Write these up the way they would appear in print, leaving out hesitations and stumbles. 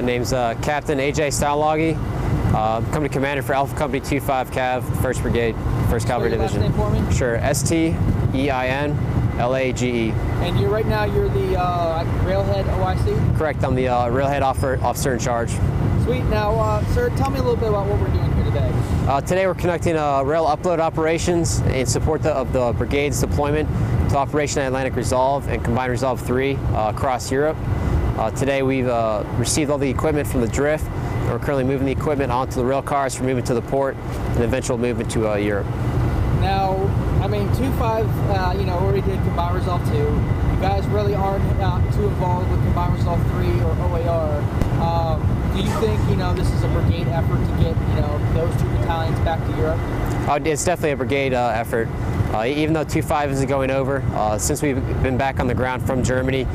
Name's Captain AJ Styloggy. Company commander for Alpha Company 25 Cav, 1st Brigade, 1st Cavalry Division. Last name for me? Sure, S-T-E-I-N-L-A-G-E. And right now you're the Railhead OIC? Correct, I'm the Railhead officer in charge. Sweet. Now, sir, tell me a little bit about what we're doing here today. Today we're conducting rail upload operations in support of the Brigade's deployment to Operation Atlantic Resolve and Combined Resolve 3 across Europe. Today we've received all the equipment from the drift, and we're currently moving the equipment onto the rail cars for movement to the port and eventual movement to Europe. Now, I mean, 2-5, already did Combined Resolve 2. You guys really aren't too involved with Combined Resolve 3 or OAR. Do you think, this is a brigade effort to get, those 2 battalions back to Europe? It's definitely a brigade effort. Even though 2-5 isn't going over, since we've been back on the ground from Germany,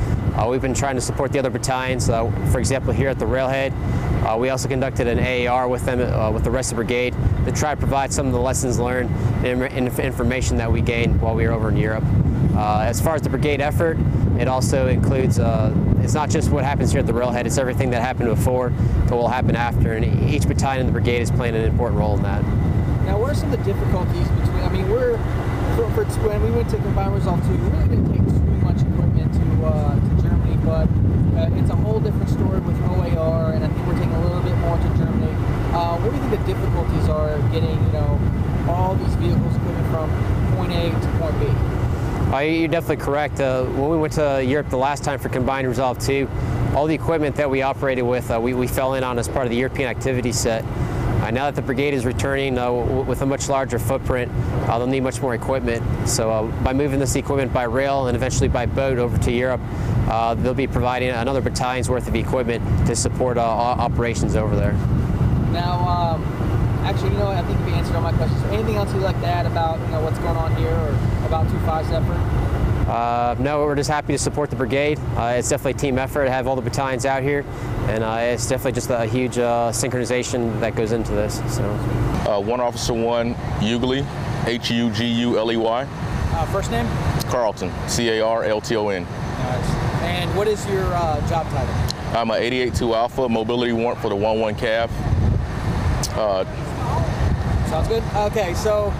we've been trying to support the other battalions. For example, here at the Railhead, we also conducted an AAR with them, with the rest of the brigade, to try to provide some of the lessons learned and information that we gained while we were over in Europe. As far as the brigade effort, it also includes, it's not just what happens here at the Railhead, it's everything that happened before that will happen after, and each battalion in the brigade is playing an important role in that. Now, what are some of the difficulties between, when we went to Combined Resolve 2, we really didn't take too much equipment to Germany, but it's a whole different story with OAR, and I think we're taking a little bit more to Germany. What do you think the difficulties are getting, all these vehicles equipment from point A to point B? You're definitely correct. When we went to Europe the last time for Combined Resolve 2, all the equipment that we operated with, we fell in on as part of the European activity set. Now that the brigade is returning with a much larger footprint, they'll need much more equipment. So by moving this equipment by rail and eventually by boat over to Europe, they'll be providing another battalion's worth of equipment to support operations over there. Now, actually, I think you've answered all my questions. Anything else you'd like to add about what's going on here or about 2-5's effort? No, we're just happy to support the brigade. It's definitely a team effort to have all the battalions out here, and it's definitely just a huge synchronization that goes into this. So, 1 Officer 1 Ugly, H-U-G-U-L-E-Y. First name? Carlton, C-A-R-L-T-O-N. Nice. And what is your job title? I'm an 88-2 Alpha, mobility warrant for the 1-1 Cav. Sounds good. Okay, so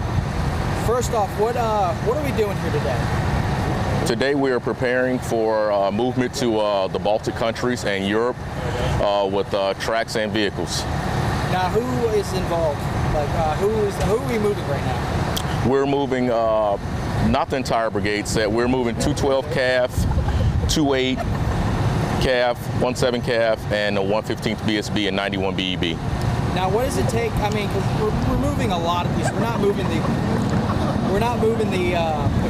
first off, what are we doing here today? Today we are preparing for movement to the Baltic countries and Europe with tracks and vehicles. Now, who is involved? Like, who are we moving right now? We're moving not the entire brigade set. We're moving 212 Cav, 28 Cav, 17 Cav, and the 115th BSB and 91 BEB. Now, what does it take? I mean, because we're moving a lot of these. We're not moving the. If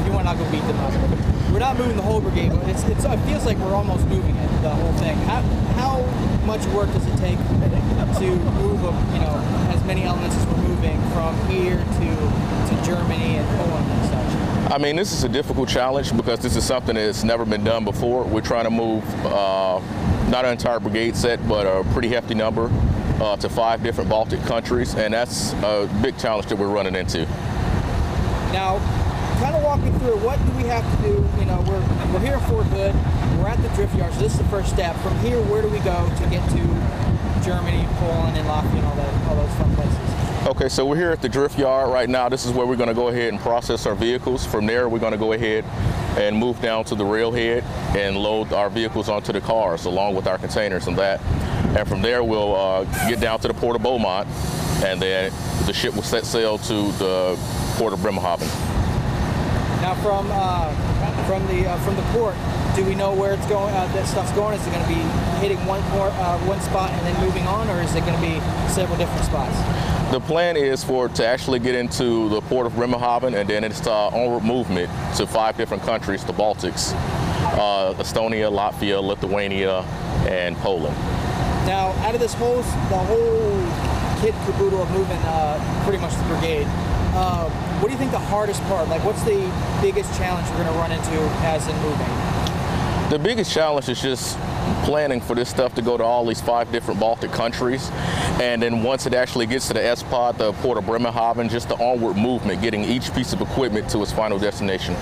you want, I'll go beat them up. We're not moving the whole brigade, but it feels like we're almost moving it, the whole thing. How much work does it take to move, as many elements as we're moving from here to Germany and Poland and such? I mean, this is a difficult challenge because this is something that's never been done before. We're trying to move not an entire brigade set, but a pretty hefty number to 5 different Baltic countries, and that's a big challenge that we're running into. Now, kind of walk me through, what do we have to do? You know, we're here in Fort Hood, we're at the drift yard, so this is the first step. From here, where do we go to get to Germany, Poland, and Latvia, and all those fun places? Okay, so we're here at the drift yard right now. This is where we're going to go ahead and process our vehicles. From there, we're going to go ahead and move down to the railhead and load our vehicles onto the cars along with our containers and that. And from there, we'll get down to the port of Beaumont, and then the ship will set sail to the port of Bremerhaven. Now, from the port, do we know where it's going? That stuff's going. Is it going to be hitting one spot and then moving on, or is it going to be several different spots? The plan is for it to actually get into the port of Bremerhaven, and then it's onward movement to 5 different countries, the Baltics, Estonia, Latvia, Lithuania, and Poland. Now, out of the whole kit caboodle of moving pretty much the brigade, what do you think the hardest part? Like, what's the biggest challenge we're going to run into as in moving? The biggest challenge is just planning for this stuff to go to all these 5 different Baltic countries, and then once it actually gets to the S-Pod, the port of Bremerhaven, just the onward movement, getting each piece of equipment to its final destination.